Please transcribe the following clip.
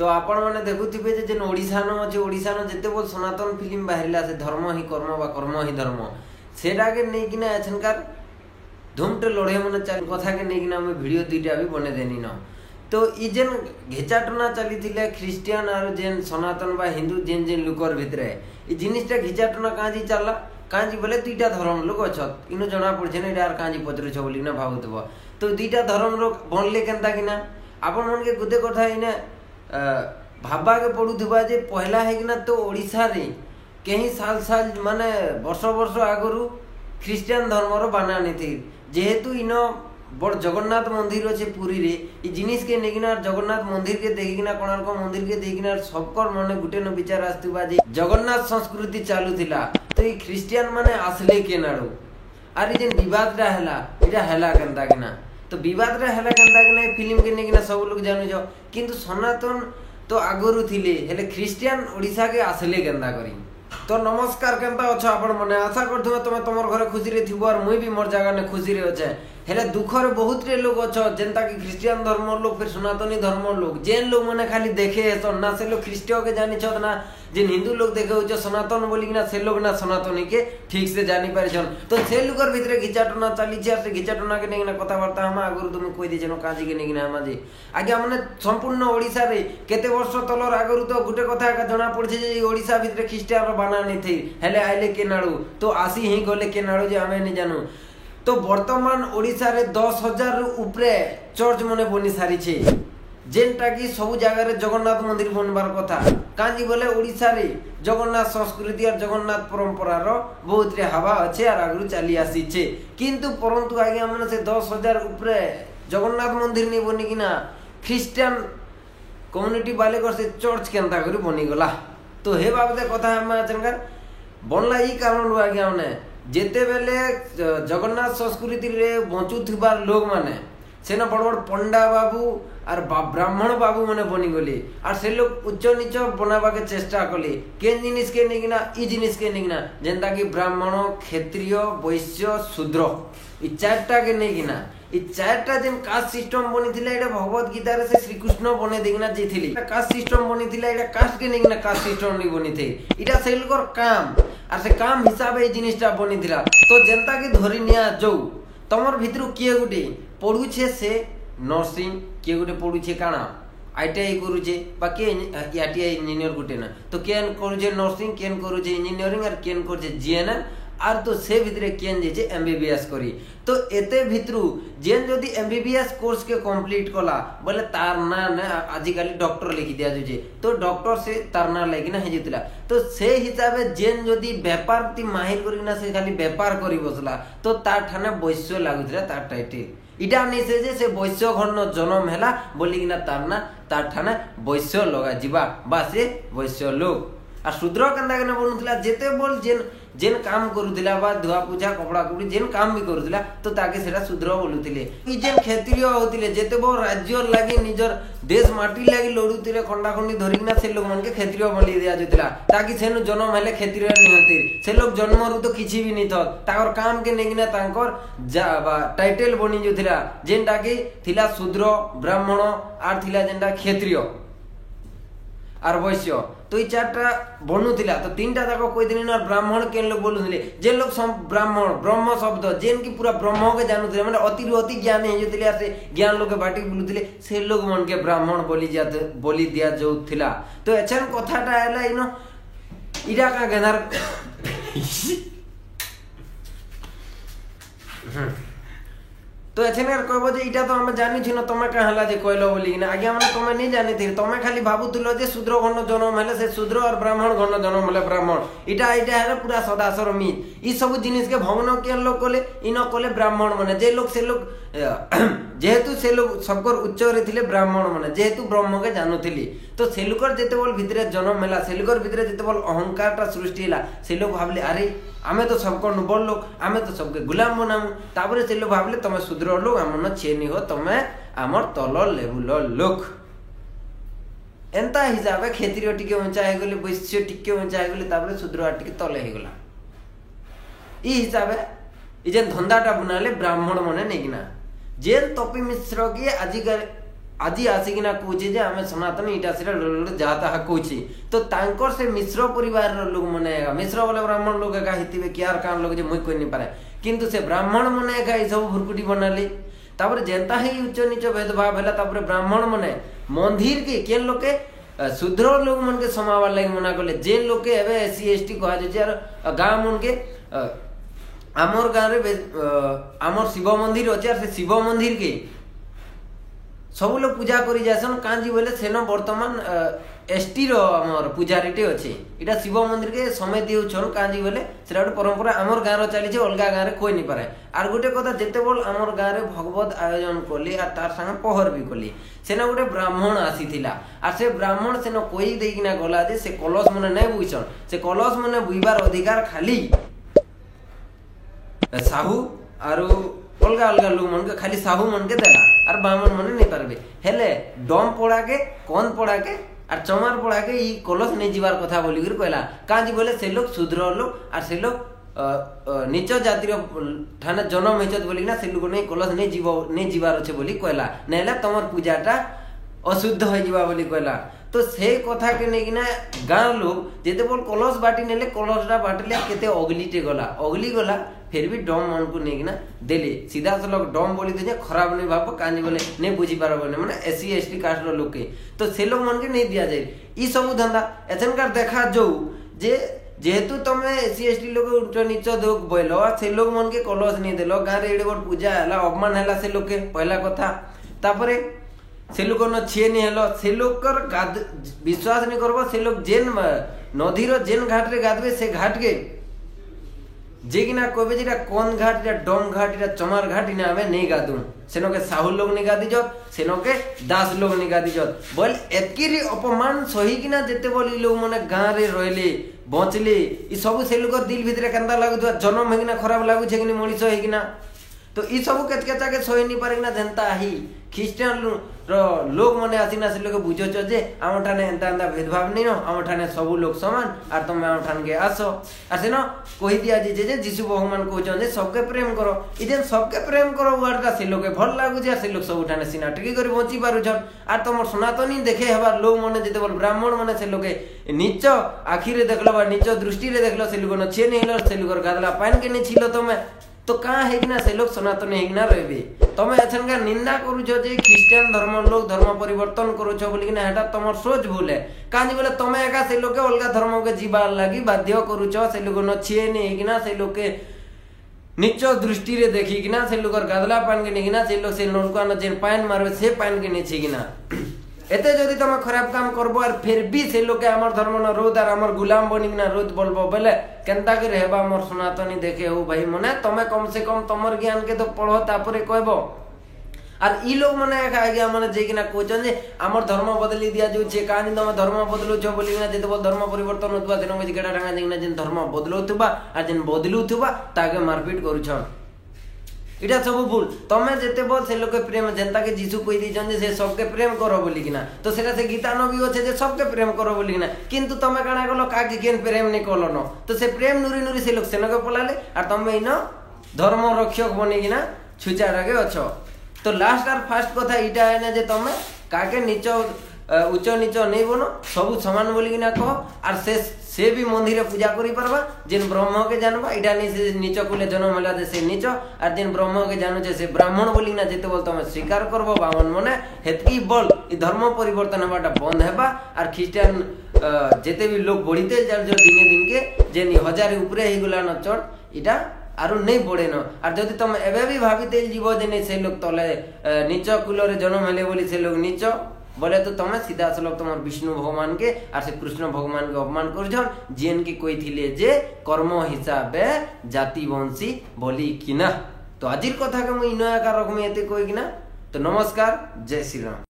तो आपण मैंने देखुवे जेन ओडिशा न अच्छे ओडिशा न जिते बोल सनातन फिल्म बाहर से धर्म ही कर्म बा कर्म ही धर्म सेटाके नहीं एछनकार धूमटे लड़े मन चल कथा के नहीं वीडियो दुईटा भी बने देनी न तो ई जेन घिचाटना चली ख्रिस्टियान और जेन सनातन बा हिंदू जेन जेन लुकर भितर ई जिनिसटा घिचाटना काजी चलला काजी बोले दुईटा धर्म लोक अच्छ इन जना पड़े ना यार काजी पचरुछ बोली ना भावुव तो दुईटा धर्म लोक बनले केनता किना आपण मन के गुदे कथा इने भाबा के पड़ुवा जे पहला है तो ओडिशा रे कहीं साल साल माने वर्ष वर्ष आगु ख्रिस्टियान धर्मर बानानी थी जेहेतु इन बड़ जगन्नाथ मंदिर अच्छे पुरी रे ई जिनिस के नेगिना जगन्नाथ मंदिर के देखिना कोणार्क मंदिर के देखिना सबकर मन गुटे न विचार आसुवा जे जगन्नाथ संस्कृति चालू थिला तो ई ख्रिस्टियान माने आसले के नाडो आरे जे विवाद रा हला इटा हला केनता किना तो विवाद रा हला केनता किना फिल्म के नेगिना सब लोग जानु जो किंतु सनातन तो आगरु थिले हेले ख्रिस्टियान ओडिशा के आसले केनता करी तो नमस्कार केनता अच्छा आपण मने आशा करथुमे तमे तमर घरे खुशी रे थिबो और मुई भी मोर जगह ने खुशी रे अछे हेले दुख रे बहुत रे लोग अच्छा जनता की ख्रिस्टियन धर्म लोग फिर सनातनी धर्म लोग जेन लोग मने खाली देखे तो ना से लोग ख्रिस्टियो के जानि छत ना जेन हिंदू लोग देखे हो सनातन बोली ना से लोग ना सनातनी के ठीक से जानि पारे छन तो से लोगर भितरे घिचाटना चली छे से घिचाटना के नेगिना कथा वार्ता हम आगुरु तुम कोइ दे जनो काजी के नेगिना हम जे आगे माने संपूर्ण ओडिसा रे केते वर्ष तलर आगुरु तो गुटे कथा का जणा पड़छे जे ओडिसा भितरे ख्रिस्टियन रो बाना नै थई हेले आइले के नाडू तो आसी ही गले के नाडू जे हमें नै जानू तो वर्तमान ओडिशा रे 10,000 ऊपरे चर्च मने बनी सारी छे जेनटा की सब जगह रे जगन्नाथ मंदिर बनबार कथा कांजी बोले ओडिशा रे जगन्नाथ संस्कृति और जगन्नाथ परंपरा रो बहुत रे हवा अच्छे और आगु चली आसी छे किंतु परंतु आगे माने से 10,000 ऊपरे जगन्नाथ मंदिर नहीं बनी किना ख्रिस्टियन कम्युनिटी वाले कर से चर्च केनता करी बनी गला तो हे बाबते कथा हम चनकर बनला ई कारण आगे माने जेते बेले जगन्नाथ संस्कृति रे बंचुथिबार लोग माने सेना बड़ बड़ पंडा बाबू और ब्राह्मण बाबू माने बनी गले और से लोग उच्च नीच बनावा के चेष्टा कले केन जिनिस के नेगिना ई जिनिस के नेगिना जेंता कि ब्राह्मण क्षत्रिय वैश्य शूद्र ई चारटा के नेगिना ई चारटा जेन कास्ट सिस्टम बनी थिला एटा भगवत गीता रे से श्री कृष्ण बने देगिना जेथिले कास्ट सिस्टम बनी थिला एटा कास्ट के नेगिना कास्ट सिस्टम नि बनी थे इटा सेलकर काम और से काम हिसाब ए जिनिसटा बनी थिला तो जेंता कि धरि निया जो तमर भितरु किए गुटे पढुछे से नर्सिंग किए गुटे पढुछे काना आईटीआई करूछे बा के आईटीआई इंजीनियर गुटे ना तो केन करूछे नर्सिंग केन करूछे इंजीनियरिंग और केन करूछे जीएनएम और तो से भितरे केन जे एमबीबीएस करी तो एते भितरु जेन जदी एमबीबीएस कोर्स के कंप्लीट कला बोले तार ना ना आजिकली डॉक्टर लिखि दिया जे तो डॉक्टर से तार ना लागिना हे जितला तो से हिसाबे जेन जदी व्यापार ती माहिर करिना से खाली व्यापार करी बसला तो तार ठाने वैश्य लागुतला तार टाइटल इटा नहीं से वैश्य घर न जन्म हैला बोली किना तार ठाने वैश्य लगा जीवा बा से वैश्य लोग आ शूद्र केनता केना बनुतला जेते बोल जेन काम करूतिला बा धुआ पूजा कपड़ा कपड़ी जेन काम भी करूतिला तो ताके सेरा शूद्र बोलुतिले ई जेन क्षत्रिय होतिले जेते बो राज्य लागि निजर देश माटी लागि लडुतिले खंडा खंडी धरिना से लोग मन के क्षत्रिय बोली दिया जतिला ताकि सेनु जन्म हेले क्षत्रिय निहंती से लोग जन्मरु तो किछि भी नि थ ताकर काम के नेगिना तांकर टाइटल बनि जतिला जेनटा कि थिला शूद्र ब्राह्मण आर थिला जेनटा क्षत्रिय और वैश्य तो ये चारटा बनुतिला तो तीनटा तक कोई दिन ना ब्राह्मण केन लोग बोलुथिले जे लोग ब्राह्मण ब्रह्म शब्द जेन की पूरा ब्रह्म के जानुथिले माने अति ज्ञानी हे जतिले से ज्ञान लोग के बाटी बोलुथिले से लोग मन के ब्राह्मण बोली दिया जो थिला तो एछन कथाटा आला इनो इडा का गनार तो एछन कहबो जे इटा तो हम जानि छिनो तमे कहला जे कहलो बोली ना आगे हमने तमे नहीं जानि थी तमे खाली भाबुतलो जे शूद्र गण जन्म हेले से शूद्र और ब्राह्मण गण जन्म हेले ब्राह्मण इटा है पूरा सदासर मिथ ई सब जिनिस के भवन के लोग कोले इनो कोले ब्राह्मण माने जे लोग से लोग जेहेतु से लोग सबकर उच्च रे थिले ब्राह्मण माने जेहेतु ब्रह्म के जानुथिली तो से लोकर जेते बोल भितरे जन्म हेला से लोकर भितरे जेते बोल अहंकारटा सृष्टि हेला से लोग भाबले अरे आमे तो सबकर बड़ लोग आमे तो सबके गुलाम बनामु तापरे से लोग भाबले तमे शूद्र लोग आमन छेनी हो तमे आमर तल लेवुल लोक एंता हिसाबे क्षेत्रीय टिके ऊंचा हे गले वैश्य टिके ऊंचा हे गले तापरे शूद्र टिके तले हे गला ई हिसाबे ई जे धंधाटा बनाले ब्राह्मण मने नेगिना जेन तपी मिश्र के আজি ଆସିକିନା କହୁଛି ଯେ ଆମେ ସନାତନ ଇଟା ସେଟା ଯାହା ତାହା କହୁଛି ତ ତାଙ୍କର ସେ ମିଶ୍ର ପରିବାରର ଲୋକ ମାନେ ମିଶ୍ର ବୋଲେ ବ୍ରାହ୍ମଣ ଲୋକ ଏକା ହେଇଥିବେ କିଆର କାଣ ଲୋକ ଯେ ମୁଇଁ କହିନି ପାରେ କିନ୍ତୁ ସେ ବ୍ରାହ୍ମଣ ମାନେ ଏକା ଏସବୁ ଭୁରକୁଟି ବନାଲେ ତାପରେ ଯେନ୍ତା ହିଁ ଉଚ୍ଚ ନିଚ ଭେଦଭାବ ହେଲା ତାପରେ ବ୍ରାହ୍ମଣ ମାନେ ମନ୍ଦିର କେ କେନ୍ ଲୋକେ ଶୁଦ୍ର ଲୋକ ମାନକେ ସମାବାର ଲାଗି ମନା କଲେ ଯେନ୍ ଲୋକେ ଏବେ SC ST କୁହାଯାଉଛି ଆର ଗାଁ ମନକେ ଆମର ଗାଁରେ ଆମର ଶିବ ମନ୍ଦିର ଅଛି আর ସେ ଶିବ ମନ୍ଦିର କେ सब लोग पूजा करी जासन कांजी बोले सेन वर्तमान ST रो हमर पूजारीटे अच्छे इटा शिव मंदिर के समय दिउछन कांजी बोले सेटा गोटे परंपरा हमर गाँव चली अलगा गाँव रे कोई नहीं पारे आर गोटे कथा जेते बोल हमर गाँव रे भगवत आयोजन कली आर तार संग पहर भी कली सेना गोटे ब्राह्मण आसीथिला आर से ब्राह्मण सेन कोई देकिना गला जे से कलश मने नै बुइछन से कलश मने बुइबार अधिकार खाली साहू आरो अलगा अलगा लोग मन के खाली साहू मन के देला और ब्राह्मण मन नहीं पारबे हेले डम पड़ा के कौन पड़ा के और चमार पड़ा के ई कलश नहीं जीवार कथा बोली कर कहला काजी बोले से लोग शूद्र लोग और से लोग नीच जातिर ठाने जन्म हेचत बोली ना से लोग नहीं कलश नहीं जीवार अच्छे बोली कहला नैला तमर पूजाटा अशुद्ध हो जीवा बोली कहला तो से कथा के नहीं कि ना गाँव लोग जेते बोल कलश बाटी नेले कलशटा बाटले केते अगलीटे गला फिर भी डम मन को नहीं ना देले सीधा से लोग डम बोली दे खराब नहीं भाव कांजी बोले नहीं बुझी पार मैंने SC ST कास्ट लोग के तो से लोग मन के नहीं दिया जाए ई सब धंदा एथनकार देखा जो जे जेहेतु तुमे SC ST लोग उच्च नीच देख बोल से लोग मन के कलश नहीं देल गाँव रे एडे बड़ पूजा है अपमान है से लोग के पहला कथा तापरे से लोग न छे नहीं हेलो से लोग विश्वास नहीं करबो से लोग जेन नदी रो जेन घाट रे गाधबे से घाट के जे कि ना कहबे जेटा कौन घाट या डम घाट या चमार घाट इना हमें नहीं गादू सेनो के साहू लोग नहीं गादी जत सेनो के दास लोग नहीं गादी जत बोल एतकी अपमान सही कि ना जेते बोल ई लोग माने गाँ रे रहले बचले ई सब से लोग दिल भितरे केंदा लागुवा जन्म हेगिना खराब लागु छे कि मनीष हेगिना तो ई सब केचकेचा के सही नहीं पारे ना जनता ही ख्रिस्टियन लोग माने आसीना से लोग बुझो जे आम ठाने एंता एंता भेदभाव नहीं नो आम ठाने सब लोग समान और तुम आम ठान के आसो और से न कही दिया जे जीशु भगवान कहछन जे सबके प्रेम करो इदेन सबके प्रेम करो वर्डटा से लोग भल लागु जे से लोग सब ठाने सिनाटकी कर बंची पारुछन और तुम सनातनी देखे हबार लोग माने जेते बोल ब्राह्मण माने से लोग नीच आखि रे देखलो बा नीच दृष्टि रे देखलो से लोग न छे नहीं लो से लोग गादला पान के नहीं छिलो तुम तो कहाँ है कि ना से लोग सनातन है कि ना रहे तुम एथन का निंदा करूछ जे ख्रिस्टियन धर्म लोग धर्म परिवर्तन करूछ बोली कि ना हेटा तुमर सोच भूल है काजी बोले तुम एका से लोग के अलगा धर्म के जीवार लगी बाध्य करूछ से लोग न छे नहीं कि ना से लोग के नीच दृष्टि रे देखी कि ना से लोग गादला पान के नहीं कि ना से लोग से नलका न जेन पान मारबे से पान के नहीं छी कि ना एते जदि तुम खराब काम करबो और फिर भी से लोग के हमर धर्म न रोध और हमर गुलाम बनी ना रोध बोलबो बोले केनता के रहबा हमर सनातनी देखे हो भाई मने तुमे कम से कम तमर ज्ञान के तो पढ़ो तापरे कहबो और ई लोग मने आगे माने जे कि ना कहछन जे हमर धर्म बदली दिया जो छे कानी तुम धर्म बदलो छ बोली ना जेते बोल धर्म परिवर्तन होतबा देनो में गेडा रंगा जे जेन धर्म बदलौतबा और जेन बदलुथबा ताके मारपीट करूछन इटा सब भूल तमे जेते बोल से लोग के प्रेम जनता के जीसु कहि दिजन जे से सबके प्रेम करो बोली किना तो सेटा से गीता न भी होछे जे सबके प्रेम करो बोली किना किंतु तमे काना गलो काकी केन प्रेम नहीं कलो न तो से प्रेम नुरी नुरी से लोग सेनके पलाले और तमे इनो धर्म रक्षक बनी किना छुचा रगे अछो तो लास्ट और फास्ट कथा इटा है ना जे तमे काके नीच उच्च नीच नहीं बनो सब समान बोली किना कहो और से भी मंदिर पूजा करी परबा जिन ब्रह्म के जानबा इडा नहीं से नीच कुले जन्म होला से नीच और जिन ब्रह्म के जानो से ब्राह्मण बोली ना जेते बोल तमे स्वीकार करबो बामन मने हेतकी बोल ई धर्म परिवर्तन हबाटा बंद हेबा और ख्रिस्टियन जेते भी लोग बढ़ीते जाल जो दिन दिन के जे 1000 ऊपर ही गुला न चढ़ इटा आरु नहीं बढ़े न और जदि तुम एबे भी भाबीते जीव जे नहीं से लोग तले नीच कुलरे जन्म हेले बोली से लोग नीच बोले तो तुम सीधा सलग तुम विष्णु भगवान के और से कृष्ण भगवान के अपमान कर जेन की कोई थिले जे कर्म हिसाबे जाति वंशी बोली किना तो आजिर कथा के मुई नया का रकम एते कोई किना तो नमस्कार जय श्री राम।